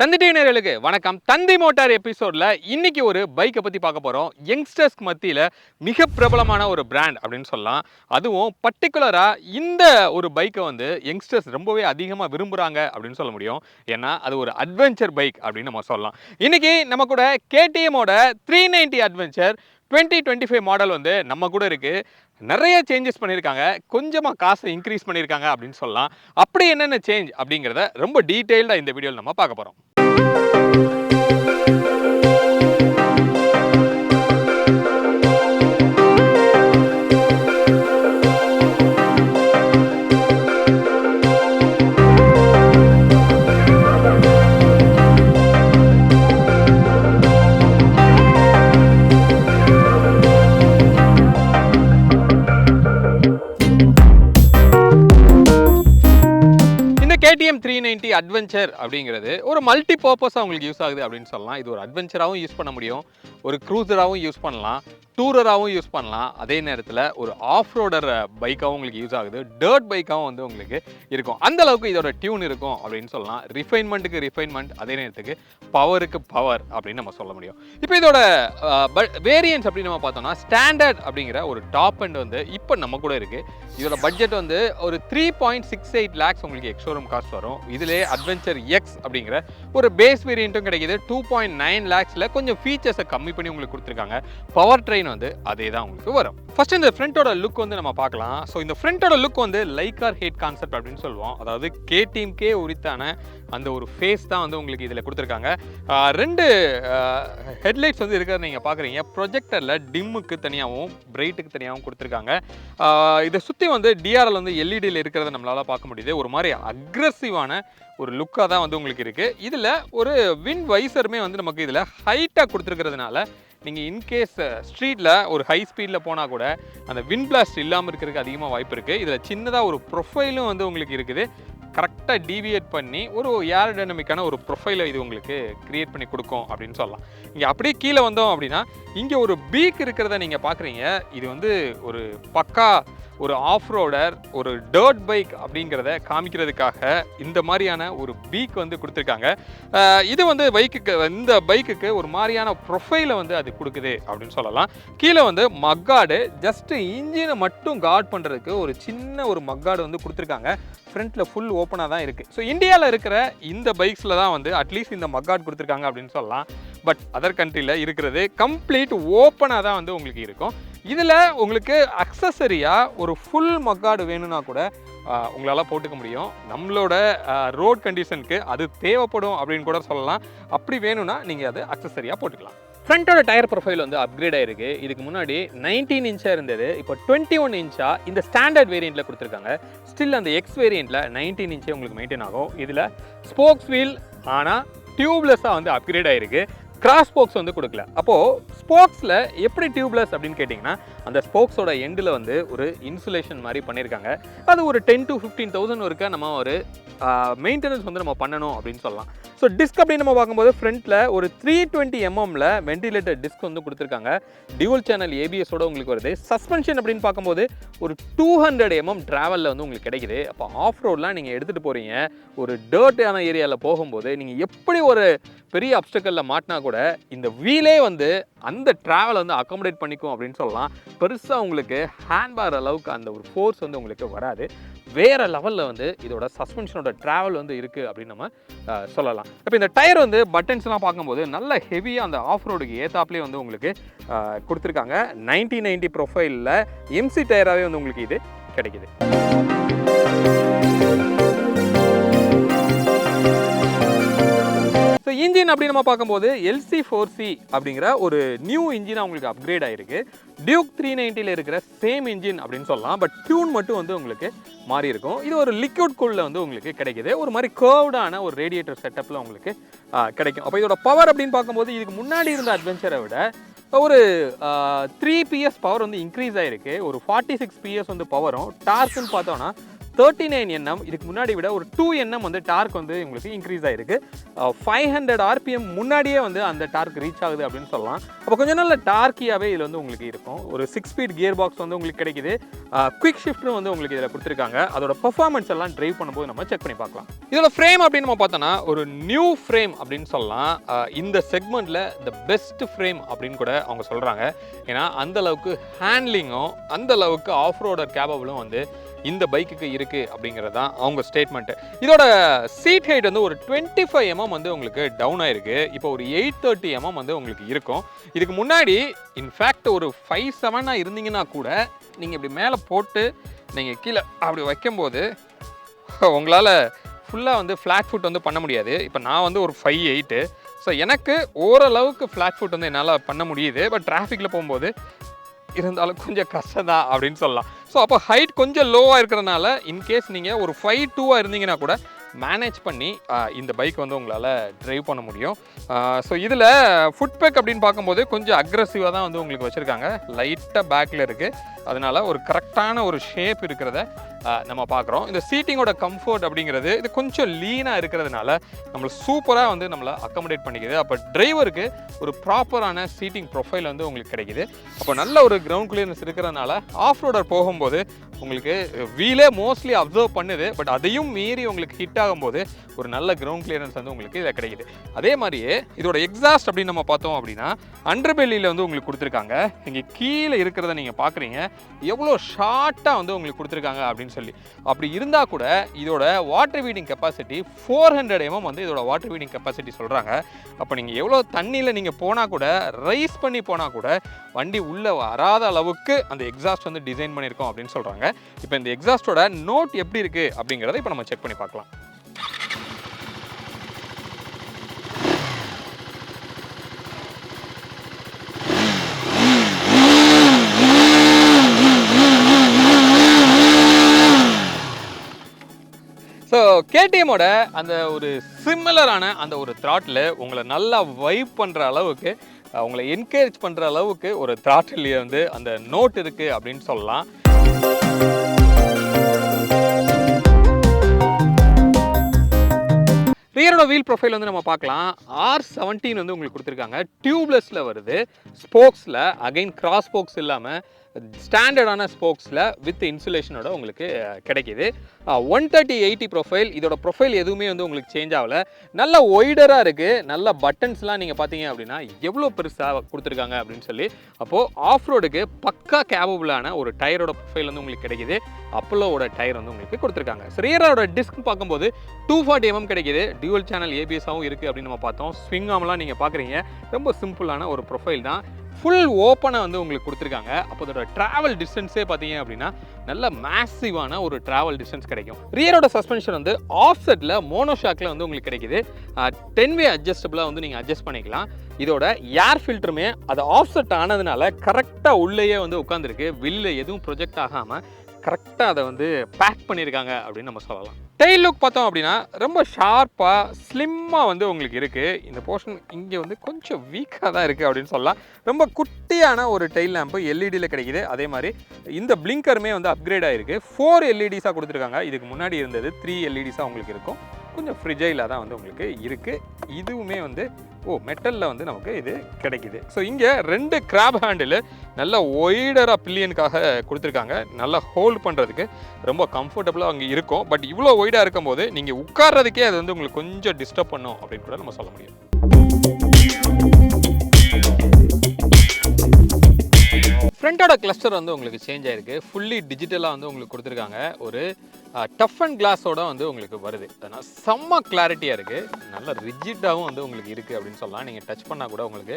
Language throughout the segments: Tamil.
தந்தி டிவி நேயர்களுக்கு வணக்கம். தந்தி மோட்டார் எபிசோட்ல இன்னைக்கு ஒரு பைக்கை பத்தி பார்க்க போறோம். யங்ஸ்டர்ஸ்க்கு மத்தியில மிக பிரபலமான ஒரு பிராண்ட் அப்படின்னு சொல்லலாம். அதுவும் பர்டிகுலரா இந்த ஒரு பைக்கை வந்து யங்ஸ்டர்ஸ் ரொம்பவே அதிகமா விரும்புறாங்க அப்படின்னு சொல்ல முடியும். ஏன்னா அது ஒரு அட்வென்ச்சர் பைக் அப்படின்னு நம்ம சொல்லலாம். இன்னைக்கு நம்ம கூட கேடிஎம்மோட 390 அட்வென்ச்சர் 2025 மாடல் வந்து நம்ம கூட இருக்கு. நிறைய சேஞ்சஸ் பண்ணியிருக்காங்க, கொஞ்சமாக காசை இன்க்ரீஸ் பண்ணியிருக்காங்க அப்படின்னு சொல்லலாம். அப்படி என்னென்ன சேஞ்ச் அப்படிங்கிறத ரொம்ப டீட்டெயில்டாக இந்த வீடியோவில் நம்ம பார்க்க போகிறோம். KTM 390 அட்வென்ச்சர் அப்படிங்கிறது ஒரு மல்டி பர்பஸாக உங்களுக்கு யூஸ் ஆகுது அப்படின்னு சொல்லலாம். இது ஒரு அட்வென்ச்சராகவும் யூஸ் பண்ண முடியும், ஒரு க்ரூசராகவும் யூஸ் பண்ணலாம், டூரராகவும் யூஸ் பண்ணலாம். அதே நேரத்தில் ஒரு ஆஃப் ரோடர் பைக்காகவும் உங்களுக்கு யூஸ் ஆகுது, டர்ட் பைக்காகவும் வந்து உங்களுக்கு இருக்கும். அந்த அளவுக்கு இதோட டியூன் இருக்கும் அப்படின்னு சொல்லலாம். ரிஃபைன்மெண்ட்டுக்கு ரிஃபைன்மெண்ட், அதே நேரத்துக்கு பவருக்கு பவர் அப்படின்னு நம்ம சொல்ல முடியும். இப்போ இதோட வேரியன்ஸ் அப்படின்னு நம்ம பார்த்தோம்னா ஸ்டாண்டர்ட் அப்படிங்கிற ஒரு டாப் அண்ட் வந்து இப்போ நம்ம கூட இருக்குது. இதோட பட்ஜெட் வந்து ஒரு 3.68 lakhs உங்களுக்கு எக்ஸ்ஷோரூம் காஸ்ட் வரும். இதிலே அட்வென்ச்சர் எக்ஸ் அப்படிங்கிற ஒரு பேஸ் வேரியண்ட்டும் கிடைக்கிது. 2.9 lakhsல கொஞ்சம் ஃபீச்சர்ஸை கம்மி பண்ணி உங்களுக்கு கொடுத்துருக்காங்க. பவர் ட்ரெயின் வந்து அதே தான் உங்களுக்கு வரும். ஃபர்ஸ்ட் இந்த ஃப்ரண்டோட லுக் வந்து நம்ம பார்க்கலாம். ஸோ இந்த ஃப்ரண்டோட லுக் வந்து லைக் ஆர் ஹேட் கான்செப்ட் அப்படின்னு சொல்லுவோம். அதாவது கேடிஎம்கே உரித்தான அந்த ஒரு ஃபேஸ் தான் வந்து உங்களுக்கு இதில் கொடுத்துருக்காங்க. ரெண்டு ஹெட்லைட்ஸ் வந்து இருக்கிறத நீங்கள் பார்க்குறீங்க. ப்ரொஜெக்டரில் டிம்முக்கு தனியாகவும் பிரைட்டுக்கு தனியாகவும் கொடுத்துருக்காங்க. இதை சுற்றி வந்து டிஆர்எல் வந்து எல்இடியில் இருக்கிறத நம்மளால் பார்க்க முடியுது. ஒரு மாதிரி அக்ரெசிவான ஒரு லுக்காக தான் வந்து உங்களுக்கு இருக்குது. இதில் ஒரு விண்ட் வைசருமே வந்து நமக்கு இதில் ஹைட்டாக கொடுத்துருக்கிறதுனால நீங்கள் இன்கேஸ் ஸ்ட்ரீட்டில் ஒரு ஹை ஸ்பீடில் போனால் கூட அந்த விண்ட் பிளாஸ்ட் இல்லாமல் இருக்கிறதுக்கு அதிகமாக வாய்ப்பு இருக்குது. இதில் சின்னதாக ஒரு ப்ரொஃபைலும் வந்து உங்களுக்கு இருக்குது. கரெக்டாக டீவியேட் பண்ணி ஒரு ஏரோடைனமிக்கான ஒரு ப்ரொஃபைலை இது உங்களுக்கு க்ரியேட் பண்ணி கொடுக்கும் அப்படின்னு சொல்லலாம். இங்கே அப்படியே கீழே வந்தோம் அப்படின்னா இங்கே ஒரு பீக் இருக்கிறத நீங்கள் பார்க்குறீங்க. இது வந்து ஒரு பக்கா ஒரு ஆஃப் ரோடர், ஒரு டர்ட் பைக் அப்படிங்கிறத காமிக்கிறதுக்காக இந்த மாதிரியான ஒரு பீக் வந்து கொடுத்துருக்காங்க. இது வந்து இந்த பைக்குக்கு ஒரு மாதிரியான ப்ரொஃபைலை வந்து அது கொடுக்குது அப்படின்னு சொல்லலாம். கீழே வந்து மக்காடு ஜஸ்ட்டு இன்ஜினை மட்டும் கார்ட் பண்ணுறதுக்கு ஒரு சின்ன ஒரு மக்காடு வந்து கொடுத்துருக்காங்க. ஃப்ரண்ட்டில் ஃபுல் ஓப்பனாக தான் இருக்குது. ஸோ இந்தியாவில் இருக்கிற இந்த பைக்ஸில் தான் வந்து அட்லீஸ்ட் இந்த மக்காட் கொடுத்துருக்காங்க அப்படின்னு சொல்லலாம். பட் அதர் கண்ட்ரியில் இருக்கிறது கம்ப்ளீட் ஓப்பனாக தான் வந்து உங்களுக்கு இருக்கும். இதில் உங்களுக்கு அக்சசரியாக ஒரு ஃபுல் மக்காடு வேணும்னா கூட உங்களால் போட்டுக்க முடியும். நம்மளோட ரோட் கண்டிஷனுக்கு அது தேவைப்படும் அப்படின்னு கூட சொல்லலாம். அப்படி வேணும்னா நீங்கள் அது அக்சசரியாக போட்டுக்கலாம். ஃப்ரண்ட்டோட டயர் ப்ரொஃபைல் வந்து அப்கிரேட் ஆயிருக்கு. இதுக்கு முன்னாடி 19 இன்ச்சாக இருந்தது, இப்போ 21 இன்ச்சாக இந்த ஸ்டாண்டர்ட் வேரியண்ட்டில் கொடுத்துருக்காங்க. ஸ்டில் அந்த எக்ஸ் வேரியண்ட்டில் 19 இன்ச்சே உங்களுக்கு மெயின்டைன் ஆகும். இதில் ஸ்போக்ஸ் வீல் ஆனால் டியூப்லெஸ்ஸாக வந்து அப்கிரேட் ஆயிருக்கு. கிராஸ் ஸ்போக்ஸ் வந்து கொடுக்கல. அப்போது ஸ்போக்ஸில் எப்படி டியூப்லெஸ் அப்படின்னு கேட்டிங்கன்னா அந்த ஸ்போக்ஸோட எண்டில் வந்து ஒரு இன்சுலேஷன் மாதிரி பண்ணியிருக்காங்க. அது ஒரு 10 to 15,000 வரைக்கும் நம்ம ஒரு மெயின்டெனன்ஸ் வந்து நம்ம பண்ணணும் அப்படின்னு சொல்லலாம். ஸோ டிஸ்க் அப்படின்னு நம்ம பார்க்கும்போது ஃப்ரண்ட்டில் ஒரு 320 mmல வென்டிலேட்டர் டிஸ்க் வந்து கொடுத்துருக்காங்க. டியூவல் சேனல் ஏபிஎஸோட உங்களுக்கு வருது. சஸ்பென்ஷன் அப்படின்னு பார்க்கும்போது ஒரு 200 mm ட்ராவலில் வந்து உங்களுக்கு கிடைக்குது. அப்போ ஆஃப் ரோட்லாம் நீங்கள் எடுத்துகிட்டு போகிறீங்க, ஒரு டர்ட்டான ஏரியாவில் போகும்போது நீங்கள் எப்படி ஒரு பெரிய அப்டக்கலில் மாட்டினா கூட இந்த வீலே வந்து அந்த ட்ராவலை வந்து அக்காமடேட் பண்ணிக்கும் அப்படின்னு சொல்லலாம். பெருசாக உங்களுக்கு ஹேண்ட்பார் அளவுக்கு அந்த ஒரு ஃபோர்ஸ் வந்து உங்களுக்கு வராது. வேறு லெவலில் வந்து இதோட சஸ்பென்ஷனோட ட்ராவல் வந்து இருக்குது அப்படின்னு நம்ம சொல்லலாம். இப்போ இந்த டயர் வந்து பட்டன்ஸ்லாம் பார்க்கும்போது நல்ல ஹெவியாக அந்த ஆஃப் ரோடுக்கு ஏத்தாப்லேயே வந்து உங்களுக்கு கொடுத்துருக்காங்க. 1990 ப்ரொஃபைலில் எம்சி டயராகவே வந்து உங்களுக்கு இது கிடைக்குது. ஸோ இன்ஜின் அப்படி நம்ம பார்க்கும்போது LC4C அப்படிங்கிற ஒரு நியூ இன்ஜினாக உங்களுக்கு அப்கிரேட் ஆகிருக்கு. டியூக் 390ல் இருக்கிற சேம் இன்ஜின் அப்படின்னு சொல்லலாம். பட் டியூன் மட்டும் வந்து உங்களுக்கு மாறி இருக்கும். இது ஒரு லிக்விட் கூலில் வந்து உங்களுக்கு கிடைக்குது. ஒரு மாதிரி கர்வ்டான ஒரு ரேடியேட்டர் செட்டப்பில் உங்களுக்கு கிடைக்கும். அப்போ இதோட பவர் அப்படின்னு பார்க்கும்போது இதுக்கு முன்னாடி இருந்த அட்வென்ச்சரை விட ஒரு 3 PS பவர் வந்து இன்க்ரீஸ் ஆகிருக்கு. ஒரு 46 PS வந்து பவரும், டார்க்குன்னு பார்த்தோன்னா 39 Nm. இதுக்கு முன்னாடி விட ஒரு 2 Nm வந்து டார்க் வந்து உங்களுக்கு இன்க்ரீஸ் ஆயிருக்கு. 500 RPM முன்னாடியே வந்து அந்த டார்க் ரீச் ஆகுது அப்படின்னு சொல்லலாம். அப்போ கொஞ்சம் நல்ல டார்க்கியாகவே இதில் வந்து உங்களுக்கு இருக்கும். ஒரு 6 ஸ்பீட் கியர் பாக்ஸ் வந்து உங்களுக்கு கிடைக்குது. குவிக் ஷிஃப்ட்டும் வந்து உங்களுக்கு இதில் கொடுத்துருக்காங்க. அதோட பெர்ஃபார்மன்ஸ் எல்லாம் டிரைவ் பண்ணும்போது நம்ம செக் பண்ணி பார்க்கலாம். இதோட ஃப்ரேம் அப்படின்னு நம்ம பார்த்தோன்னா ஒரு நியூ ஃப்ரேம் அப்படின்னு சொல்லலாம். இந்த செக்மெண்ட்டில் த பெஸ்ட் ஃப்ரேம் அப்படின்னு கூட அவங்க சொல்கிறாங்க. ஏன்னா அந்த அளவுக்கு ஹேண்ட்லிங்கும் அந்த அளவுக்கு ஆஃப் ரோடர் கேபபிளும் வந்து இந்த பைக்குக்கு இருக்குது அப்படிங்கிறது தான் அவங்க ஸ்டேட்மெண்ட்டு. இதோட சீட் ஹைட் வந்து ஒரு 25 mm வந்து உங்களுக்கு டவுன் ஆயிருக்கு. இப்போ ஒரு 830 mm வந்து உங்களுக்கு இருக்கும். இதுக்கு முன்னாடி இன்ஃபேக்ட் ஒரு 5'7" இருந்தீங்கன்னா கூட நீங்கள் இப்படி மேலே போட்டு நீங்கள் கீழே அப்படி வைக்கும்போது உங்களால் ஃபுல்லாக வந்து ஃப்ளாட் ஃபுட் வந்து பண்ண முடியாது. இப்போ நான் வந்து ஒரு 5'8". ஸோ எனக்கு ஓரளவுக்கு ஃப்ளாட் ஃபுட் வந்து என்னால் பண்ண முடியுது. பட் டிராஃபிக்கில் போகும்போது இருந்தாலும் கொஞ்சம் கஷ்டம் தான் அப்படின்னு சொல்லலாம். ஸோ அப்போ ஹைட் கொஞ்சம் லோவாக இருக்கிறதுனால இன்கேஸ் நீங்கள் ஒரு 5'2" இருந்தீங்கன்னா கூட மேனேஜ் பண்ணி இந்த பைக் வந்து உங்களால் ட்ரைவ் பண்ண முடியும். ஸோ இதில் ஃபுட் பேக் அப்படின்னு பார்க்கும்போது கொஞ்சம் அக்ரெசிவாக தான் வந்து உங்களுக்கு வச்சுருக்காங்க. லைட்டாக பேக்கில் இருக்குது. அதனால் ஒரு கரெக்டான ஒரு ஷேப் இருக்கிறத நம்ம பார்க்குறோம். இந்த சீட்டிங்கோட கம்ஃபர்ட் அப்படிங்கிறது இது கொஞ்சம் லீனாக இருக்கிறதுனால நம்மளை சூப்பராக வந்து நம்மளை அக்கமடேட் பண்ணிக்குது. அப்போ டிரைவருக்கு ஒரு ப்ராப்பரான சீட்டிங் ப்ரொஃபைல் வந்து உங்களுக்கு கிடைக்குது. அப்போ நல்ல ஒரு கிரவுண்ட் கிளியரன்ஸ் இருக்கிறதுனால ஆஃப் ரோடர் போகும்போது உங்களுக்கு வீலே மோஸ்ட்லி அப்சர்வ் பண்ணுது. பட் அதையும் மீறி உங்களுக்கு ஹிட் ஆகும்போது ஒரு நல்ல கிரவுண்ட் கிளியரன்ஸ் வந்து உங்களுக்கு இதில் கிடைக்குது. அதே மாதிரியே இதோட எக்ஸாஸ்ட் அப்படின்னு நம்ம பார்த்தோம் அப்படின்னா அண்டர்பெல்லியில் வந்து உங்களுக்கு கொடுத்துருக்காங்க. இங்கே கீழே இருக்கிறத நீங்கள் பார்க்குறீங்க எவ்வளோ ஷார்ட்டாக வந்து உங்களுக்கு கொடுத்துருக்காங்க அப்படின்னு சொல்லி. அப்படி இருந்தால் கூட இதோட வாட்டர் வீடிங் கெப்பாசிட்டி 400 mm வந்து இதோட வாட்டர் வீடிங் கெப்பாசிட்டி சொல்கிறாங்க. அப்போ நீங்கள் எவ்வளோ தண்ணியில் நீங்கள் போனால் கூட ரைஸ் பண்ணி போனால் கூட வண்டி உள்ளே வராத அளவுக்கு அந்த எக்ஸாஸ்ட் வந்து டிசைன் பண்ணியிருக்கோம் அப்படின்னு சொல்கிறாங்க. இப்போ இந்த எக்ஸாஸ்டோட நோட் எப்படி இருக்குது அப்படிங்கிறத இப்போ நம்ம செக் பண்ணி பார்க்கலாம். ஸோ கேடிஎம்மோட அந்த ஒரு சிமிலரான அந்த ஒரு த்ராட்டில் உங்களை நல்லா வைப் பண்ணுற அளவுக்கு உங்களை என்கரேஜ் பண்ணுற அளவுக்கு ஒரு த்ராட்டில் வந்து அந்த நோட் இருக்குது அப்படின்னு சொல்லலாம். ரியரோட வீல் ப்ரொஃபைல் வந்து நம்ம பார்க்கலாம். R17 வந்து உங்களுக்கு கொடுத்துருக்காங்க. டியூப்லெஸில் வருது. ஸ்போக்ஸில் அகைன் கிராஸ் ஸ்போக்ஸ் இல்லாமல் ஸ்டாண்டர்டான ஸ்போக்ஸில் வித் இன்சுலேஷனோட உங்களுக்கு கிடைக்கிது. 130/80 ப்ரொஃபைல். இதோட ப்ரொஃபைல் எதுவுமே வந்து உங்களுக்கு சேஞ்ச் ஆகலை. நல்ல ஒய்டராக இருக்குது. நல்ல பட்டன்ஸ்லாம் நீங்கள் பார்த்தீங்க அப்படின்னா எவ்வளோ பெருசாக கொடுத்துருக்காங்க அப்படின்னு சொல்லி. அப்போது ஆஃப் ரோடுக்கு பக்கா கேபபிளான ஒரு டயரோட ப்ரொஃபைல் வந்து உங்களுக்கு கிடைக்கிது. அப்போலோவோட டயர் வந்து உங்களுக்கு கொடுத்துருக்காங்க. ரியரோட டிஸ்க் பார்க்கும்போது 240 mm கிடைக்கிது. டியூவல் சேனல் ஏபிஎஸ்ஸாகவும் இருக்குது அப்படின்னு நம்ம பார்த்தோம். ஸ்விங் ஆம்லாம் நீங்கள் பார்க்குறீங்க. ரொம்ப சிம்பிளான ஒரு ப்ரொஃபைல் தான். ஃபுல் ஓப்பனாக வந்து உங்களுக்கு கொடுத்துருக்காங்க. அப்போ அதோட ட்ராவல் டிஸ்டன்ஸே பார்த்தீங்க அப்படின்னா நல்ல மேசிவான ஒரு ட்ராவல் டிஸ்டன்ஸ் கிடைக்கும். ரியரோட சஸ்பென்ஷன் வந்து ஆஃப்செட்டில் மோனோஷாக்கில் வந்து உங்களுக்கு கிடைக்குது. 10-வே அட்ஜஸ்டபிளாக வந்து நீங்கள் அட்ஜஸ்ட் பண்ணிக்கலாம். இதோட ஏர் ஃபில்டருமே அது ஆஃப்செட் ஆனதுனால கரெக்டாக உள்ளேயே வந்து உட்காந்துருக்கு. வெளியில் எதுவும் ப்ரொஜெக்ட் ஆகாமல் கரெக்டாக அதை வந்து பேக் பண்ணியிருக்காங்க அப்படின்னு நம்ம சொல்லலாம். டெயில் லுக் பார்த்தோம் அப்படின்னா ரொம்ப ஷார்ப்பாக ஸ்லிம்மாக வந்து உங்களுக்கு இருக்குது. இந்த போர்ஷன் இங்கே வந்து கொஞ்சம் வீக்காக தான் இருக்குது அப்படின்னு சொல்லலாம். ரொம்ப குட்டியான ஒரு டெயில் லேம்பு எல்இடியில் கிடைக்குது. அதே மாதிரி இந்த பிளிங்கருமே வந்து அப்கிரேட் ஆகிருக்கு. 4 LEDஸாக கொடுத்துருக்காங்க. இதுக்கு முன்னாடி இருந்தது 3 LEDஸாக உங்களுக்கு இருக்கும். கொஞ்சம் ஃப்ரிஜைலாக தான் வந்து உங்களுக்கு இருக்குது. இதுவுமே வந்து மெட்டலில் வந்து நமக்கு இது கிடைக்குது. ஸோ இங்கே 2 கிராப் ஹேண்டில் நல்ல ஒய்டராக பில்லியனுக்காக கொடுத்துருக்காங்க. நல்லா ஹோல்ட் பண்ணுறதுக்கு ரொம்ப கம்ஃபர்டபுளாக அங்கே இருக்கும். பட் இவ்வளோ ஒய்டாக இருக்கும்போது நீங்கள் உட்கார்றதுக்கே அது வந்து உங்களுக்கு கொஞ்சம் டிஸ்டர்ப் பண்ணும் அப்படின்னு கூட நம்ம சொல்ல முடியும். ஃப்ரண்டோட கிளஸ்டர் வந்து உங்களுக்கு சேஞ்ச் ஆயிருக்கு. ஃபுல்லி டிஜிட்டலாக வந்து உங்களுக்கு கொடுத்துருக்காங்க. ஒரு டஃப் அண்ட் கிளாஸோட வந்து உங்களுக்கு வருது. அதனால் செம்ம கிளாரிட்டியாக இருக்குது. நல்ல ரிஜிட்டாகவும் வந்து உங்களுக்கு இருக்குது அப்படின்னு சொல்லலாம். நீங்கள் டச் பண்ணால் கூட உங்களுக்கு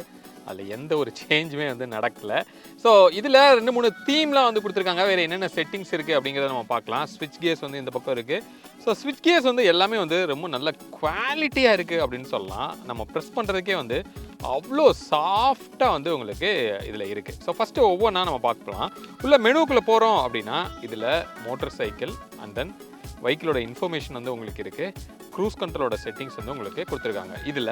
அதில் எந்த ஒரு சேஞ்சுமே வந்து நடக்கலை. ஸோ இதில் 2-3 தீம்லாம் வந்து கொடுத்துருக்காங்க. வேறு என்னென்ன செட்டிங்ஸ் இருக்குது அப்படிங்கிறத நம்ம பார்க்கலாம். ஸ்விட்ச் கியர்ஸ் வந்து இந்த பக்கம் இருக்குது. ஸோ ஸ்விட்ச் கியர்ஸ் வந்து எல்லாமே வந்து ரொம்ப நல்ல குவாலிட்டியாக இருக்குது அப்படின்னு சொல்லலாம். நம்ம ப்ரெஸ் பண்ணுறதுக்கே வந்து அவ்வளோ சாஃப்டாக வந்து உங்களுக்கு இதில் இருக்குது. ஸோ ஃபஸ்ட்டு ஒவ்வொன்றா நம்ம பார்க்கலாம். உள்ள மெனுக்குள்ளே போகிறோம் அப்படின்னா இதில் மோட்டர் சைக்கிள் அண்ட் தென் வெஹிக்கிளோட இன்ஃபர்மேஷன் வந்து உங்களுக்கு இருக்குது. க்ரூஸ் கண்ட்ரோலோட செட்டிங்ஸ் வந்து உங்களுக்கு கொடுத்துருக்காங்க. இதில்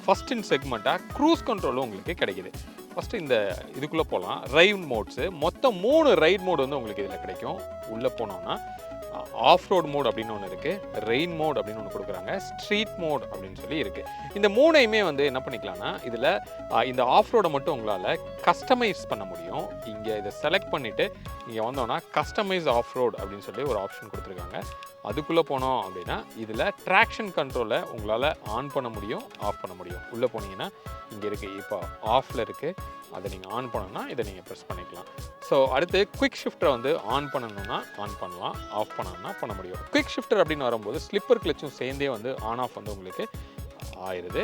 ஃபஸ்ட் இன் செக்மெண்ட்டாக க்ரூஸ் கண்ட்ரோலும் உங்களுக்கு கிடைக்குது. ஃபஸ்ட்டு இந்த இதுக்குள்ளே போகலாம். ரைட் மோட்ஸு மொத்தம் 3 ரைட் மோடு வந்து உங்களுக்கு இதில் கிடைக்கும். உள்ளே போனோம்னா ஆஃப் ரோட் மோட் அப்படின்னு ஒன்று இருக்குது, ரெயின் மோட் அப்படின்னு ஒன்று கொடுக்குறாங்க, ஸ்ட்ரீட் மோட் அப்படின்னு சொல்லி இருக்குது. இந்த மூணையுமே வந்து என்ன பண்ணிக்கலாம்னா இதில் இந்த ஆஃப் ரோடை மட்டும் உங்களால் கஸ்டமைஸ் பண்ண முடியும். இங்கே இதை செலக்ட் பண்ணிவிட்டு இங்கே வந்தோன்னா கஸ்டமைஸ் ஆஃப் ரோட் அப்படின்னு சொல்லி ஒரு ஆப்ஷன் கொடுத்துருக்காங்க. அதுக்குள்ளே போனோம் அப்படின்னா இதில் ட்ராக்ஷன் கண்ட்ரோலை உங்களால் ஆன் பண்ண முடியும், ஆஃப் பண்ண முடியும். உள்ளே போனீங்கன்னா இங்கே இருக்குது, இப்போ ஆஃபில் இருக்குது, அதை நீங்கள் ஆன் பண்ணணும்னா இதை நீங்கள் ப்ரெஸ் பண்ணிக்கலாம். ஸோ அடுத்து குவிக் ஷிஃப்டரை வந்து ஆன் பண்ணணும்னா ஆன் பண்ணலாம், ஆஃப் பண்ணணும்னா பண்ண முடியும். குவிக் ஷிஃப்டர் அப்படின்னு வரும்போது ஸ்லிப்பர் கிளச்சும் சேர்ந்தே வந்து ஆன் ஆஃப் வந்து உங்களுக்கு ஆயிடுது.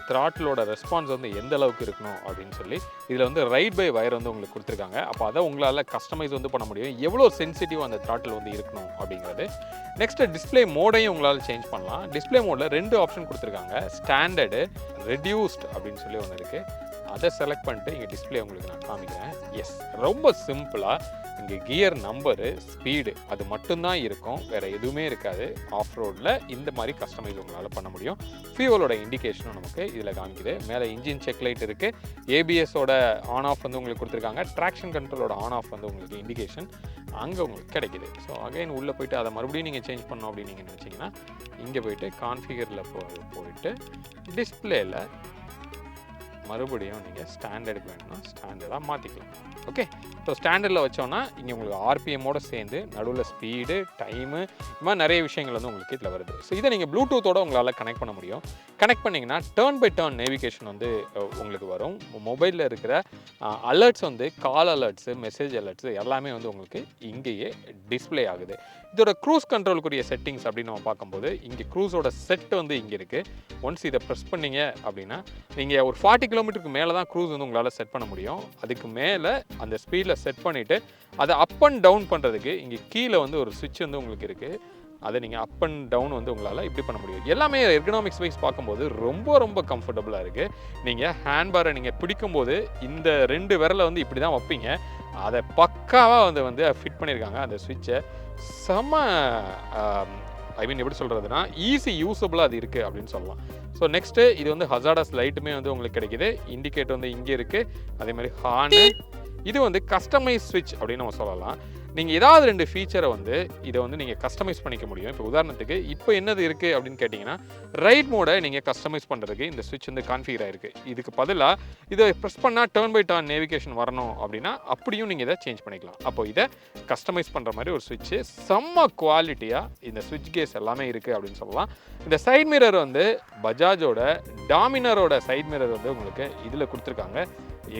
த்ராட்டிலோட ரெஸ்பான்ஸ் வந்து எந்த அளவுக்கு இருக்கணும் அப்படின்னு சொல்லி இதில் வந்து ரைட் பை வயர் வந்து உங்களுக்கு கொடுத்துருக்காங்க. அப்போ அதை உங்களால் கஸ்டமைஸ் வந்து பண்ண முடியும், எவ்வளோ சென்சிட்டிவ் அந்த த்ராட்டில் வந்து இருக்கணும் அப்படிங்கிறது. நெக்ஸ்ட்டு டிஸ்பிளே மோடையும் உங்களால் சேஞ்ச் பண்ணலாம். டிஸ்பிளே மோடில் 2 ஆப்ஷன் கொடுத்துருக்காங்க, ஸ்டாண்டர்டு, ரெடியூஸ்ட் அப்படின்னு சொல்லி ஒன்று இருக்குது. அதை செலக்ட் பண்ணிட்டு இங்கே டிஸ்பிளே உங்களுக்கு நான் காமிக்கிறேன். எஸ், ரொம்ப சிம்பிளாக இங்கே கியர் நம்பரு, ஸ்பீடு அது மட்டும்தான் இருக்கும், வேறு எதுவுமே இருக்காது. ஆஃப் ரோடில் இந்த மாதிரி கஸ்டமைஸ் உங்களால் பண்ண முடியும். ஃபியூவலோட இண்டிகேஷனும் நமக்கு இதில் காமிக்குது. மேலே இன்ஜின் செக் லைட் இருக்குது, ஏபிஎஸோட ஆன் ஆஃப் வந்து உங்களுக்கு கொடுத்துருக்காங்க, ட்ராக்ஷன் கண்ட்ரோலோட ஆன் ஆஃப் வந்து உங்களுக்கு இண்டிகேஷன் அங்கே உங்களுக்கு கிடைக்குது. ஸோ அகைன் உள்ளே போய்ட்டு அதை மறுபடியும் நீங்கள் சேஞ்ச் பண்ணணும் அப்படின்னு நீங்கள் நினச்சிங்கன்னா இங்கே போய்ட்டு கான்ஃபிகரில் போயிட்டு டிஸ்பிளேயில் மறுபடியும் நீங்கள் ஸ்டாண்டர்டுக்கு வேணும்னா ஸ்டாண்டர்டாக மாற்றிக்கலாம். ஓகே, ஸோ ஸ்டாண்டர்டில் வச்சோன்னா இங்கே உங்களுக்கு ஆர்பிஎம்மோடு சேர்ந்து நடுவில் ஸ்பீடு, டைமு, இது மாதிரி நிறைய விஷயங்கள் வந்து உங்களுக்கு இதில் வருது. ஸோ இதை நீங்கள் ப்ளூடூத்தோடு உங்களால் கனெக்ட் பண்ண முடியும். கனெக்ட் பண்ணிங்கன்னா டர்ன் பை டர்ன் நேவிகேஷன் வந்து உங்களுக்கு வரும். மொபைலில் இருக்கிற அலர்ட்ஸ் வந்து கால் அலர்ட்ஸு, மெசேஜ் அலர்ட்ஸு எல்லாமே வந்து உங்களுக்கு இங்கேயே டிஸ்பிளே ஆகுது. இதோட க்ரூஸ் கண்ட்ரோலுக்குரிய செட்டிங்ஸ் அப்படின்னு நம்ம பார்க்கும்போது இங்கே க்ரூஸோட செட் வந்து இங்கே இருக்குது. ஒன்ஸ் இதை ப்ரெஸ் பண்ணிங்க அப்படின்னா நீங்கள் ஒரு 40 கிலோமீட்டருக்கு மேலே தான் க்ரூஸ் வந்து உங்களால் செட் பண்ண முடியும். அதுக்கு மேலே அந்த ஸ்பீடில் செட் பண்ணிவிட்டு அதை அப் அண்ட் டவுன் பண்ணுறதுக்கு இங்கே கீழே வந்து ஒரு சுவிட்ச் வந்து உங்களுக்கு இருக்குது. அதை நீங்கள் அப் அண்ட் டவுன் வந்து உங்களால் இப்படி பண்ண முடியும். எல்லாமே எர்கனாமிக்ஸ் வைஸ் பார்க்கும்போது ரொம்ப ரொம்ப கம்ஃபர்டபுளாக இருக்குது. நீங்கள் ஹேண்ட்பாரை நீங்கள் பிடிக்கும்போது இந்த 2 விரலை வந்து இப்படி தான் வைப்பீங்க, அதை பக்காவாக வந்து ஃபிட் பண்ணியிருக்காங்க. அந்த சுவிட்சை செம்ம எப்படி சொல்கிறதுனா ஈஸி யூஸபிளாக அது இருக்குது அப்படின்னு சொல்லலாம். ஸோ நெக்ஸ்ட்டு இது வந்து ஹசார்டஸ் லைட்டுமே வந்து உங்களுக்கு கிடைக்கிது. இண்டிகேட்டர் வந்து இங்கே இருக்குது, அதே மாதிரி ஹார்னு. இது வந்து கஸ்டமைஸ் ஸ்விட்ச் அப்படின்னு நம்ம சொல்லலாம். நீங்கள் ஏதாவது 2 ஃபீச்சரை வந்து இதை வந்து நீங்கள் கஸ்டமைஸ் பண்ணிக்க முடியும். இப்போ உதாரணத்துக்கு இப்போ என்னது இருக்குது அப்படின்னு கேட்டிங்கன்னா ரைட் மோடை நீங்கள் கஸ்டமைஸ் பண்ணுறதுக்கு இந்த ஸ்விட்ச் வந்து கான்ஃபிகர் ஆகிருக்கு. இதுக்கு பதிலாக இதை ப்ரெஸ் பண்ணால் டர்ன் பை டர்ன் நேவிகேஷன் வரணும் அப்படின்னா அப்படியும் நீங்கள் இதை சேஞ்ச் பண்ணிக்கலாம். அப்போ இதை கஸ்டமைஸ் பண்ணுற மாதிரி ஒரு ஸ்விட்ச்சு, செம்ம குவாலிட்டியாக இந்த ஸ்விட்ச் கேஸ் எல்லாமே இருக்குது அப்படின்னு சொல்லலாம். இந்த சைட் மிரர் வந்து பஜாஜோட டாமினரோட சைட் மிரர் வந்து உங்களுக்கு இதில் கொடுத்துருக்காங்க.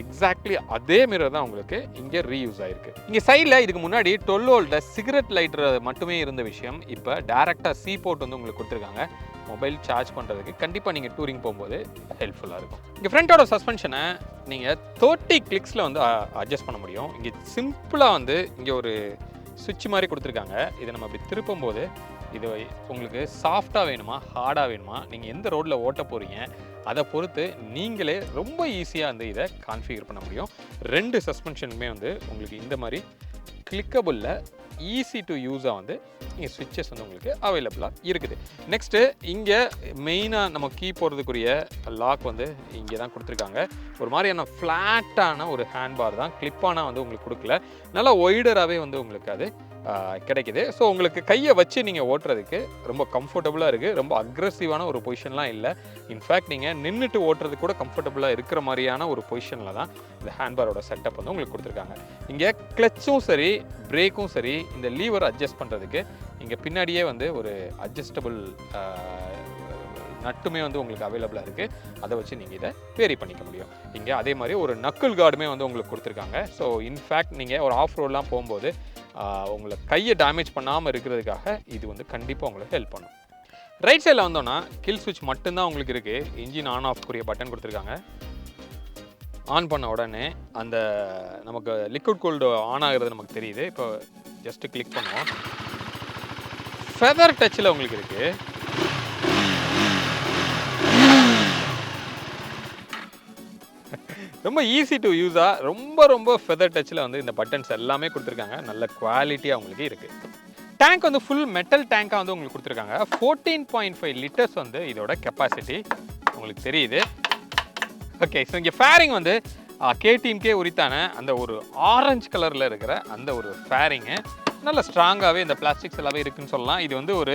எக்ஸாக்ட்லி அதே மிரர் தான் உங்களுக்கு இங்கே ரீயூஸ் ஆயிருக்கு. இங்கே சைடில் இதுக்கு முன்னாடி 12 வோல்ட் சிகரெட் லைட்டர் மட்டுமே இருந்த விஷயம் இப்போ டேரெக்டாக சி போர்ட் வந்து உங்களுக்கு கொடுத்துருக்காங்க. மொபைல் சார்ஜ் பண்ணுறதுக்கு கண்டிப்பாக நீங்கள் டூரிங் போகும்போது ஹெல்ப்ஃபுல்லாக இருக்கும். இங்கே ஃப்ரண்ட்டோட சஸ்பென்ஷனை நீங்கள் 30 கிளிக்ஸில் வந்து அட்ஜஸ்ட் பண்ண முடியும். இங்கே சிம்பிளாக வந்து இங்கே ஒரு சுவிட்ச் மாதிரி கொடுத்துருக்காங்க. இதை நம்ம இப்படி திருப்பும் போது இது உங்களுக்கு சாஃப்டாக வேணுமா, ஹார்டாக வேணுமா, நீங்கள் எந்த ரோட்டில் ஓட்ட போகிறீங்க அதை பொறுத்து நீங்களே ரொம்ப ஈஸியாக வந்து இதை கான்ஃபிகர் பண்ண முடியும். 2 சஸ்பென்ஷனுமே வந்து உங்களுக்கு இந்த மாதிரி கிளிக்கபுளில் ஈஸி டு யூஸாக வந்து இங்கே ஸ்விட்சஸ் வந்து உங்களுக்கு அவைலபிளாக இருக்குது. நெக்ஸ்ட்டு இங்கே மெயினாக நம்ம கீ போடுறதுக்குரிய லாக் வந்து இங்கே தான் கொடுத்துருக்காங்க. ஒரு மாதிரியான ஃப்ளாட்டான ஒரு ஹேண்ட்பார் தான், கிளிப்பானா வந்து உங்களுக்கு கொடுக்கல, நல்லா ஒய்டராகவே வந்து உங்களுக்கு அது கிடைக்குது. ஸோ உங்களுக்கு கையை வச்சு நீங்கள் ஓட்டுறதுக்கு ரொம்ப கம்ஃபர்டபுளாக இருக்குது. ரொம்ப அக்ரெசிவான ஒரு பொசிஷன்லாம் இல்லை. இன்ஃபேக்ட் நீங்கள் நின்றுட்டு ஓட்டுறது கூட கம்ஃபர்டபுளாக இருக்கிற மாதிரியான ஒரு பொசிஷனில் தான் இந்த ஹேண்ட்பாரோட செட்டப் வந்து உங்களுக்கு கொடுத்துருக்காங்க. இங்கே கிளச்சும் சரி, பிரேக்கும் சரி, இந்த லீவர் அட்ஜஸ்ட் பண்ணுறதுக்கு இங்கே பின்னாடியே வந்து ஒரு அட்ஜஸ்டபுள் நட்டுமே வந்து உங்களுக்கு அவைலபிளாக இருக்குது. அதை வச்சு நீங்கள் இதை வேரி பண்ணிக்க முடியும். இங்கே அதே மாதிரி ஒரு நக்கிள் கார்டுமே வந்து உங்களுக்கு கொடுத்துருக்காங்க. ஸோ இன்ஃபேக்ட் நீங்கள் ஒரு ஆஃப் ரோடெலாம் போகும்போது உங்களை கையை டேமேஜ் பண்ணாமல் இருக்கிறதுக்காக இது வந்து கண்டிப்பாக உங்களுக்கு ஹெல்ப் பண்ணும். ரைட் சைடில் வந்தோன்னா கில் ஸ்விட்ச் மட்டும்தான் உங்களுக்கு இருக்குது. இன்ஜின் ஆன் ஆஃப்க்குரிய பட்டன் கொடுத்துருக்காங்க. ஆன் பண்ண உடனே அந்த நமக்கு லிக்விட் கூல்டு ஆன் ஆகிறது நமக்கு தெரியுது. இப்போ ஜஸ்ட்டு கிளிக் பண்ணுவோம். ஃபெதர் டச்சில் உங்களுக்கு இருக்குது. ரொம்ப ஈஸி டு யூஸாக ரொம்ப ஃபெதர் டச்சில் வந்து இந்த பட்டன்ஸ் எல்லாமே கொடுத்துருக்காங்க. நல்ல குவாலிட்டியாக உங்களுக்கு இருக்குது. டேங்க் வந்து ஃபுல் மெட்டல் டேங்காக வந்து உங்களுக்கு கொடுத்துருக்காங்க. 14.5 லிட்டர்ஸ் வந்து இதோட கெப்பாசிட்டி உங்களுக்கு தெரியுது. ஓகே, ஸோ இங்கே ஃபேரிங் வந்து KTMக்கே உரித்தான அந்த ஒரு ஆரஞ்சு கலரில் இருக்கிற அந்த ஒரு ஃபேரிங்கு. நல்ல ஸ்ட்ராங்காகவே இந்த பிளாஸ்டிக்ஸ் எல்லாமே இருக்குன்னு சொல்லலாம். இது வந்து ஒரு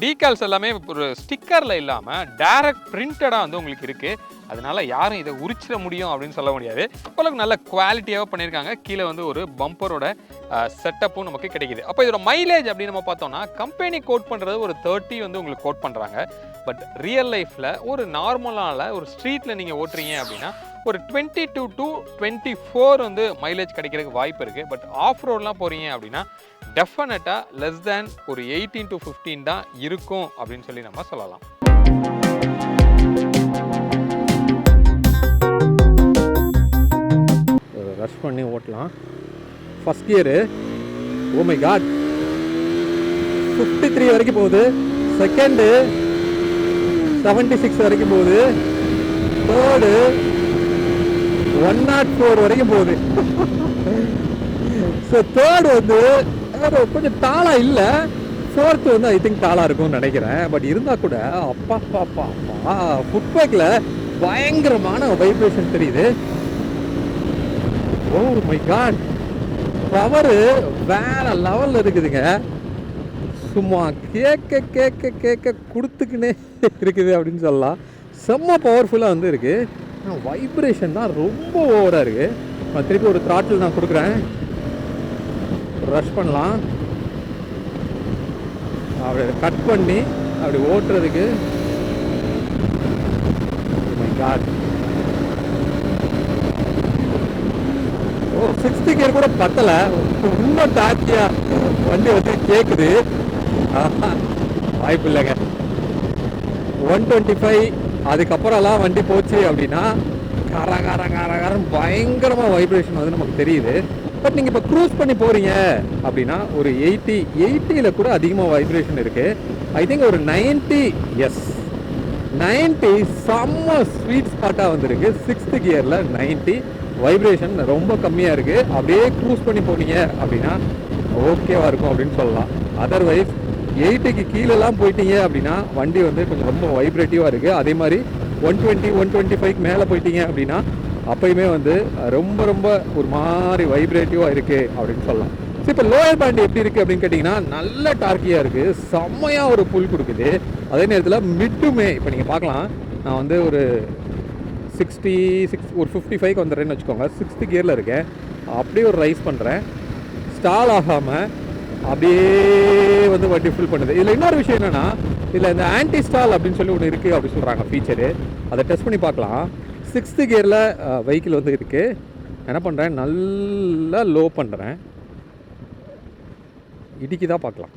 டீகால்ஸ் எல்லாமே ஒரு ஸ்டிக்கரில் இல்லாமல் டைரக்ட் பிரிண்டடாக வந்து உங்களுக்கு இருக்குது. அதனால யாரும் இதை உரிச்சிட முடியும் அப்படின்னு சொல்ல முடியாது. உங்களுக்கு நல்ல குவாலிட்டியாக பண்ணியிருக்காங்க. கீழே வந்து ஒரு பம்பரோட செட்டப்பும் நமக்கு கிடைக்குது. அப்போ இதோட மைலேஜ் அப்படின்னு நம்ம பார்த்தோம்னா கம்பெனி கோட் பண்ணுறது ஒரு 30 வந்து உங்களுக்கு கோட் பண்ணுறாங்க. பட் ரியல் லைஃப்பில் ஒரு நார்மலான ஒரு ஸ்ட்ரீட்டில் நீங்கள் ஓட்டுறீங்க அப்படின்னா ஒரு 22 to 24 வந்து மைலேஜ் கிடைக்கிறதுக்கு வாய்ப்பு இருக்குது. பட் ஆஃப் ரோட்லாம் போகிறீங்க அப்படின்னா டெஃபினட்டாக லெஸ் தேன் ஒரு 18 to 15 தான் இருக்கும் அப்படின்னு சொல்லி நம்ம சொல்லலாம். ரஷ் பண்ணி ஓட்டலாம். First gear oh my God 53 வரைக்கும் போகுது. செகண்டு 76 வரைக்கும் போகுது. தேர்டு 104 வரைக்கும் போகுது. ஸோ தேர்டு வந்து கொஞ்சம் தாளா இல்லை, ஃபோர்த்து வந்து ஐ திங்க் தாளா இருக்கும்னு நினைக்கிறேன். பட் இருந்தால் கூட அப்பா பாப்பா அப்பா ஃபுட்பேக்கில் பயங்கரமான வைப்ரேஷன் தெரியுது. ஓ மை காட், பவரு வேற லெவலில் இருக்குதுங்க. சும்மா கேட்க கேட்க கேட்க கொடுத்துக்கினே இருக்குது அப்படின்னு சொல்லலாம். செம்ம பவர்ஃபுல்லாக வந்து இருக்குது. வைப்ரேஷன் தான் ரொம்ப ஓவராக இருக்குது. நான் திருப்பி ஒரு த்ராட்டில் நான் கொடுக்குறேன். ரஷ் பண்ணலாம். அப்படி கட் பண்ணி அப்படி ஓட்டுறதுக்கு my God. O 6th gear கூட பத்தலை, இன்னும் டாக்கியா வண்டி வந்து கேட்குது. வாய்ப்பு இல்லைங்க. 125 அதுக்கப்புறம்லாம் வண்டி போச்சு அப்படின்னா காரம் பயங்கரமாக வைப்ரேஷன் வந்து நமக்கு தெரியுது. பட் நீங்கள் இப்போ க்ரூஸ் பண்ணி போகிறீங்க அப்படின்னா ஒரு 80ல் கூட அதிகமாக வைப்ரேஷன் இருக்குது. ஐ திங்க் ஒரு 90 எஸ் 90 செம்ம ஸ்வீட் ஸ்பாட்டாக வந்துருக்கு. 6th கியரில் 90 வைப்ரேஷன் ரொம்ப கம்மியாக இருக்குது. அப்படியே க்ரூஸ் பண்ணி போனீங்க அப்படின்னா ஓகேவாக இருக்கும் அப்படின்னு சொல்லலாம். அதர்வைஸ் 8க்கு கீழெல்லாம் போயிட்டீங்க அப்படின்னா வண்டி வந்து கொஞ்சம் ரொம்ப வைப்ரேட்டிவாக இருக்குது. அதே மாதிரி 120 125க்கு மேலே போயிட்டீங்க அப்படின்னா அப்பயுமே வந்து ரொம்ப ரொம்ப ஒரு மாதிரி வைப்ரேட்டிவாக இருக்குது அப்படின்னு சொல்லலாம். ஸோ இப்போ லோயர் பேண்ட் எப்படி இருக்குது அப்படின்னு கேட்டிங்கன்னா நல்ல டார்க்கியாக இருக்குது, செம்மையாக ஒரு புல் கொடுக்குது. அதே நேரத்தில் மிட்டுமே இப்போ நீங்கள் பார்க்கலாம். நான் வந்து ஒரு 66 ஒரு 55க்கு வந்துடுறேன்னு வச்சுக்கோங்க. 6th கியரில் இருக்கேன். அப்படியே ஒரு ரைஸ் பண்ணுறேன், ஸ்டால் ஆகாமல் அப்படியே வந்து வண்டி ஃபுல் பண்ணுது. இதில் இன்னொரு விஷயம் என்னென்னா, இதில் இந்த ஆன்டி ஸ்டால் அப்படின்னு சொல்லி ஒன்று இருக்குது அப்படின்னு சொல்கிறாங்க ஃபீச்சரு. அதை டெஸ்ட் பண்ணி பார்க்கலாம். 6th கியரில் வெஹிக்கிள் வந்து இருக்குது. என்ன பண்ணுறேன், நல்லா லோ பண்ணுறேன், இடிக்கு தான் பார்க்கலாம்.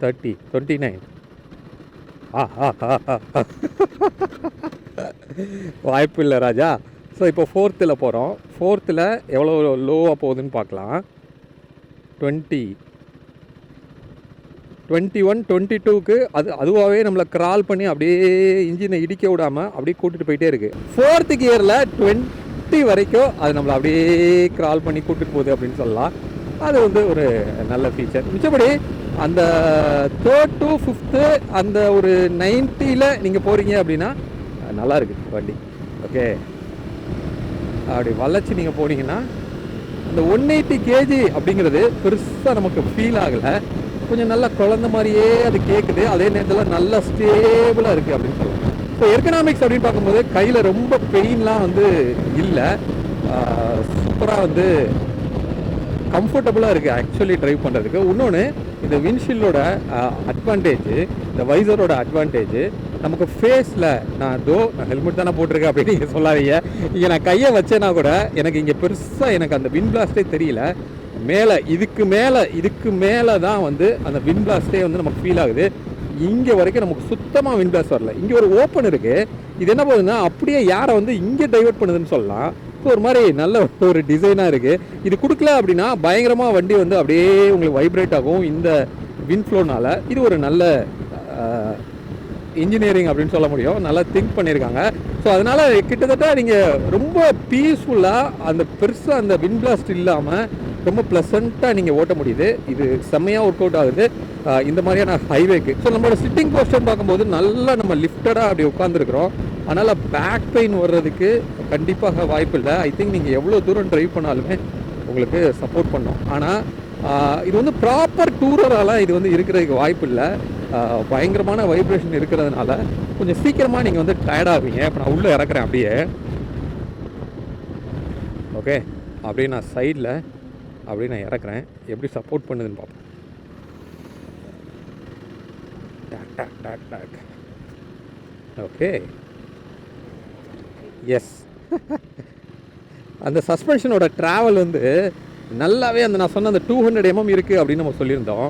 30 29 வாய்ப்பு இல்லை ராஜா. ஸோ இப்போ 4th போகிறோம். 4th எவ்வளோ லோவாக போகுதுன்னு பார்க்கலாம். 20 21 22க்கு அதுவாகவே நம்மளை கிரால் பண்ணி அப்படியே இன்ஜினை இடிக்க விடாமல் அப்படியே கூட்டிகிட்டு போயிட்டே இருக்குது. 4th கியரில் 20 வரைக்கும் அது நம்மளை அப்படியே கிரால் பண்ணி கூட்டிகிட்டு போகுது அப்படின்னு சொல்லலாம். அது வந்து ஒரு நல்ல ஃபீச்சர். மிச்சபடி அந்த 3rd to 5th அந்த ஒரு 90ல் நீங்கள் போகிறீங்க அப்படின்னா நல்லா இருக்குது வண்டி. ஓகே, அப்படி வளைச்சி நீங்கள் போனீங்கன்னா அந்த 180 kg அப்படிங்கிறது பெருசாக நமக்கு ஃபீல் ஆகலை. கொஞ்சம் நல்லா குழந்த மாதிரியே அது கேட்குது. அதே நேரத்தில் நல்லா ஸ்டேபிளாக இருக்குது அப்படின்னு சொல்லலாம். ஸோ எர்கனாமிக்ஸ் அப்படின்னு பார்க்கும்போது கையில் ரொம்ப பெயின்லாம் வந்து இல்லை, சூப்பராக வந்து கம்ஃபர்டபுளாக இருக்குது ஆக்சுவலி ட்ரைவ் பண்ணுறதுக்கு. இன்னொன்று, இந்த விண்ட்ஷீல்டோட அட்வான்டேஜ், இந்த வைசரோட அட்வான்டேஜ் நமக்கு ஃபேஸில் நான் ஹெல்மெட் தானே போட்டிருக்கேன் அப்படின்னு நீங்கள் சொல்லாதீங்க. இங்கே நான் கையை வச்சேன்னா கூட எனக்கு இங்கே பெருசாக எனக்கு அந்த விண்ட் பிளாஸ்டே தெரியல. மேலே இதுக்கு மேலே தான் வந்து அந்த விண்ட் பிளாஸ்டே வந்து நமக்கு ஃபீல் ஆகுது. இங்கே வரைக்கும் நமக்கு சுத்தமாக விண்ட் பிளாஸ்ட் வரல. இங்கே ஒரு ஓப்பன் இருக்குது. இது என்ன போகுதுன்னா அப்படியே யாரை வந்து இங்கே டைவர்ட் பண்ணுதுன்னு சொல்லலாம். ஸோ ஒரு மாதிரி நல்ல ஒரு டிசைனாக இருக்குது. இது கொடுக்கல அப்படின்னா பயங்கரமாக வண்டி வந்து அப்படியே உங்களுக்கு வைப்ரேட் ஆகும் இந்த விண்ட் ஃப்ளோனால். இது ஒரு நல்ல இன்ஜினியரிங் அப்படின்னு சொல்ல முடியும். நல்லா திங்க் பண்ணியிருக்காங்க. ஸோ அதனால் கிட்டத்தட்ட நீங்கள் ரொம்ப பீஸ்ஃபுல்லாக அந்த பெருசாக அந்த விண்ட் பிளாஸ்ட் இல்லாமல் ரொம்ப ப்ளசண்ட்டாக நீங்கள் ஓட்ட முடியுது. இது செம்மையாக ஒர்க் அவுட் ஆகுது இந்த மாதிரியான ஹைவேக்கு. ஸோ நம்மளோட சிட்டிங் போஸ்டர் பார்க்கும்போது நல்லா நம்ம லிஃப்டடாக அப்படி உட்காந்துருக்குறோம். அதனால் பேக் பெயின் வர்றதுக்கு கண்டிப்பாக வாய்ப்பு இல்லை. ஐ திங்க் நீங்கள் எவ்வளோ தூரம் ட்ரைவ் பண்ணாலுமே உங்களுக்கு சப்போர்ட் பண்ணோம். ஆனால் இது வந்து ப்ராப்பர் டூரரால் இது வந்து இருக்கிறதுக்கு வாய்ப்பு இல்லை. பயங்கரமான வைப்ரேஷன் இருக்கிறதுனால கொஞ்சம் சீக்கிரமாக நீங்கள் வந்து டயர்டாகுவீங்க. இப்போ நான் உள்ளே இறக்குறேன் அப்படியே. ஓகே, அப்படியே நான் சைடில் அப்படியே நான் இறக்குறேன். எப்படி சப்போர்ட் பண்ணுதுன்னு பார்ப்போம். டாக் டாக் டாக் டாக். Okay, yes. அந்த சஸ்பென்ஷனோட ட்ராவல் வந்து நல்லாவே அந்த நான் சொன்ன அந்த 200 mm இருக்குது அப்படின்னு நம்ம சொல்லியிருந்தோம்.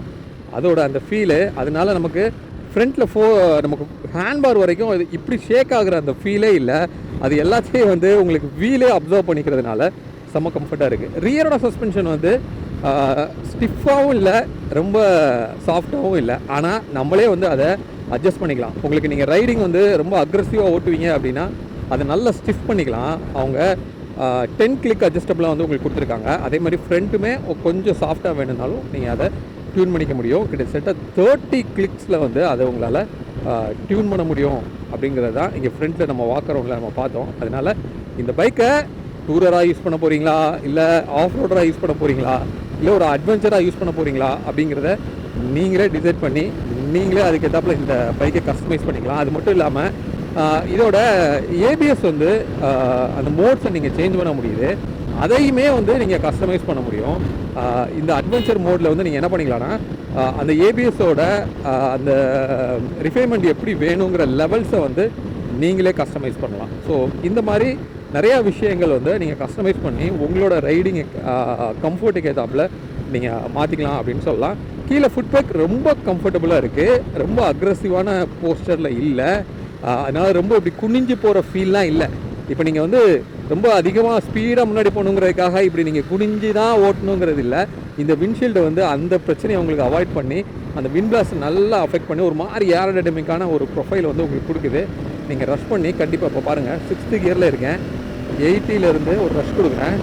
அதோட அந்த ஃபீலு, அதனால நமக்கு ஃப்ரண்ட்டில் நமக்கு ஹேண்ட்பார் வரைக்கும் அது இப்படி ஷேக் ஆகுற அந்த ஃபீலே இல்லை. அது எல்லாத்தையும் வந்து உங்களுக்கு வீலே அப்சர்வ் பண்ணிக்கிறதுனால செம்ம கம்ஃபர்ட்டாக இருக்குது. ரியரோட சஸ்பென்ஷன் வந்து ஸ்டிஃபாகவும் இல்லை, ரொம்ப சாஃப்டாகவும் இல்லை. ஆனால் நம்மளே வந்து அதை அட்ஜஸ்ட் பண்ணிக்கலாம். உங்களுக்கு நீங்கள் ரைடிங் வந்து ரொம்ப அக்ரெசிவாக ஓட்டுவீங்க அப்படின்னா அதை நல்லா ஸ்டிஃப் பண்ணிக்கலாம். அவங்க 10 கிளிக் அட்ஜஸ்டபிளாக வந்து உங்களுக்கு கொடுத்துருக்காங்க. அதே மாதிரி ஃப்ரண்ட்டுமே கொஞ்சம் சாஃப்டாக வேணும்னாலும் நீங்கள் அதை டியூன் பண்ணிக்க முடியும். கிட்டத்தட்ட 30 கிளிக்ஸில் வந்து அதை உங்களால் டியூன் பண்ண முடியும் அப்படிங்கிறது தான் இங்கே ஃப்ரண்ட்டில் நம்ம வாக்கரவுண்டில் நம்ம பார்த்தோம். அதனால் இந்த பைக்கை டூரராக யூஸ் பண்ண போகிறீங்களா, இல்லை ஆஃப் ரோடராக யூஸ் பண்ண போகிறீங்களா, இல்லை ஒரு அட்வென்ச்சராக யூஸ் பண்ண போகிறீங்களா அப்படிங்கிறத நீங்களே டிசைட் பண்ணி நீங்களே அதுக்கேற்றாப்புல இந்த பைக்கை கஸ்டமைஸ் பண்ணிக்கலாம். அது மட்டும் இல்லாமல் இதோட ஏபிஎஸ் வந்து அந்த மோட்ஸை நீங்கள் சேஞ்ச் பண்ண முடியுது. அதையுமே வந்து நீங்கள் கஸ்டமைஸ் பண்ண முடியும். இந்த அட்வென்ச்சர் மோடில் வந்து நீங்கள் என்ன பண்ணிக்கலாம்னா அந்த ஏபிஎஸோட அந்த ரிஃபைன்மெண்ட் எப்படி வேணுங்கிற லெவல்ஸை வந்து நீங்களே கஸ்டமைஸ் பண்ணலாம். ஸோ இந்த மாதிரி நிறையா விஷயங்கள் வந்து நீங்கள் கஸ்டமைஸ் பண்ணி உங்களோட ரைடிங் கம்ஃபர்ட்டுக்கு ஏற்றாப்புல நீங்கள் மாற்றிக்கலாம் அப்படின்னு சொல்லலாம். கீழே ஃபுட்பேக் ரொம்ப கம்ஃபர்டபுளாக இருக்குது, ரொம்ப அக்ரெசிவான போஸ்டரில் இல்லை. அதனால் ரொம்ப இப்படி குனிஞ்சு போகிற ஃபீல்லாம் இல்லை. இப்போ நீங்கள் வந்து ரொம்ப அதிகமாக ஸ்பீடாக முன்னாடி போகணுங்கிறதுக்காக இப்படி நீங்கள் குனிஞ்சு தான் ஓட்டணுங்கிறது இல்லை. இந்த விண்ட்ஷீல்டை வந்து அந்த பிரச்சனையை உங்களுக்கு அவாய்ட் பண்ணி அந்த விண்ட் பிளாஸ்ட் நல்லா அஃபெக்ட் பண்ணி ஒரு மாதிரி ஏரோடைனமிக்கான ஒரு ப்ரொஃபைல் வந்து உங்களுக்கு கொடுக்குது. நீங்கள் ரஷ் பண்ணி கண்டிப்பாக இப்போ பாருங்கள் 6th கியரில் இருக்கேன். 80லேருந்து ஒரு ரஷ் கொடுக்குறேன்.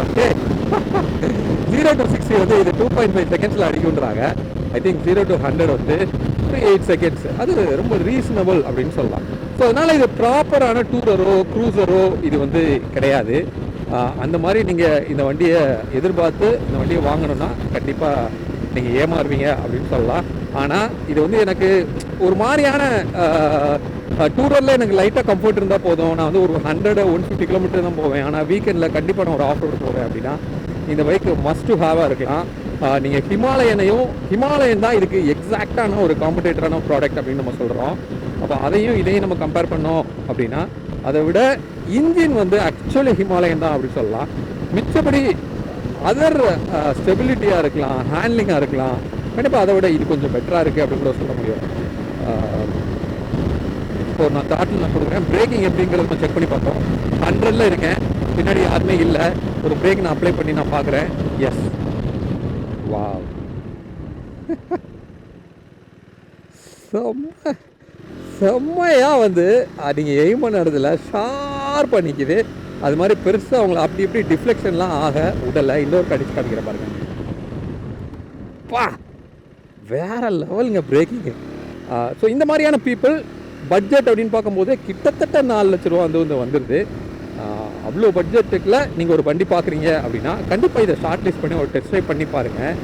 ஓகே, 0 to 60 வந்து இது 2.5 செகண்ட்ஸில் அடிக்குன்றாங்க. ஐ திங்க் 0 to 100 வந்து 8 செகண்ட்ஸ். அது ரொம்ப ரீசனபிள் அப்படின்னு சொல்லலாம். ஸோ அதனால் இது ப்ராப்பரான டூரரோ க்ரூசரோ இது வந்து கிடையாது. அந்த மாதிரி நீங்கள் இந்த வண்டியை எதிர்பார்த்து இந்த வண்டியை வாங்கணுன்னா கண்டிப்பாக நீங்கள் ஏமாறுவீங்க அப்படின்னு சொல்லலாம். ஆனால் இது வந்து எனக்கு ஒரு மாதிரியான டூரரில் எனக்கு லைட்டாக கம்ஃபர்ட் இருந்தால் போதும். நான் வந்து ஒரு 100-150 கிலோமீட்டர் தான் போவேன். ஆனால் வீக்கெண்டில் கண்டிப்பாக நான் ஒரு ஆஃப் ரோடு போவேன் அப்படின்னா இந்த பைக்கு மஸ்ட் டு ஹேவாக இருக்கலாம். நீங்கள் ஹிமாலயன் தான் இதுக்கு எக்ஸாக்டான ஒரு காம்படேட்டரான ப்ராடக்ட் அப்படின்னு நம்ம சொல்கிறோம். அப்போ இதையும் நம்ம கம்பேர் பண்ணோம் அப்படின்னா அதை விட இன்ஜின் வந்து ஆக்சுவலி ஹிமாலயன் தான் அப்படின்னு சொல்லலாம். மிச்சபடி அதர் ஸ்டெபிலிட்டியாக இருக்கலாம், ஹேண்ட்லிங்காக இருக்கலாம், கண்டிப்பாக அதை விட இது கொஞ்சம் பெட்டராக இருக்குது அப்படின்னு கூட சொல்ல முடியும். இப்போ நான் தாட்டில் நான் கொடுக்குறேன். பிரேக்கிங் எப்படிங்கிறத நான் செக் பண்ணி பார்த்தோம். 100ல் இருக்கேன், பின்னாடி யாருமே இல்லை. ஒரு பிரேக் நான் அப்ளை பண்ணி நான் பார்க்குறேன். எஸ், வாவ், செம்மையாக வந்து நீங்கள் எய்ம் பண்ண இடத்துல ஷார்ப்பாக நிற்கிது. அது மாதிரி பெருசாக அவங்கள அப்படி இப்படி டிஃப்ளெக்ஷன்லாம் ஆக உடலை. இன்னொரு கடிச்சு காமிக்கிற பாருங்க. பா, வேற லெவலுங்க பிரேக்கிங்கு. ஸோ இந்த மாதிரியான பீப்புள் பட்ஜெட் அப்படின்னு பார்க்கும்போது கிட்டத்தட்ட 4 லட்ச ரூபா வந்து வந்துடுது. அவ்வளோ பட்ஜெட்டுக்குள்ள நீங்கள் ஒரு வண்டி பார்க்குறீங்க அப்படின்னா கண்டிப்பாக இதை ஷார்ட் லிஸ்ட் பண்ணி ஒரு டெஸ்ட் ட்ரைவ் பண்ணி பாருங்கள்.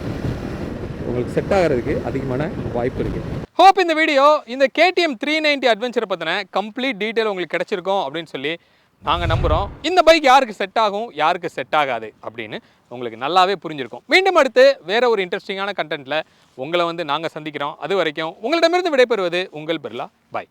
உங்களுக்கு செட் ஆகிறதுக்கு அதிகமான வாய்ப்பு இருக்குது. ஹோப் இந்த வீடியோ இந்த KTM 390 அட்வென்ச்சரை பற்றின கம்ப்ளீட் டீட்டெயில் உங்களுக்கு கிடச்சிருக்கோம் அப்படின்னு சொல்லி நாங்கள் நம்புகிறோம். இந்த பைக் யாருக்கு செட் ஆகும், யாருக்கு செட் ஆகாது அப்படின்னு உங்களுக்கு நல்லாவே புரிஞ்சிருக்கும். மீண்டும் அடுத்து வேற ஒரு இன்ட்ரெஸ்டிங்கான கண்டென்ட்டில் உங்களை வந்து நாங்கள் சந்திக்கிறோம். அது வரைக்கும் உங்களிடமிருந்து விடைபெறுவது உங்கள் பிர்லா. பாய்.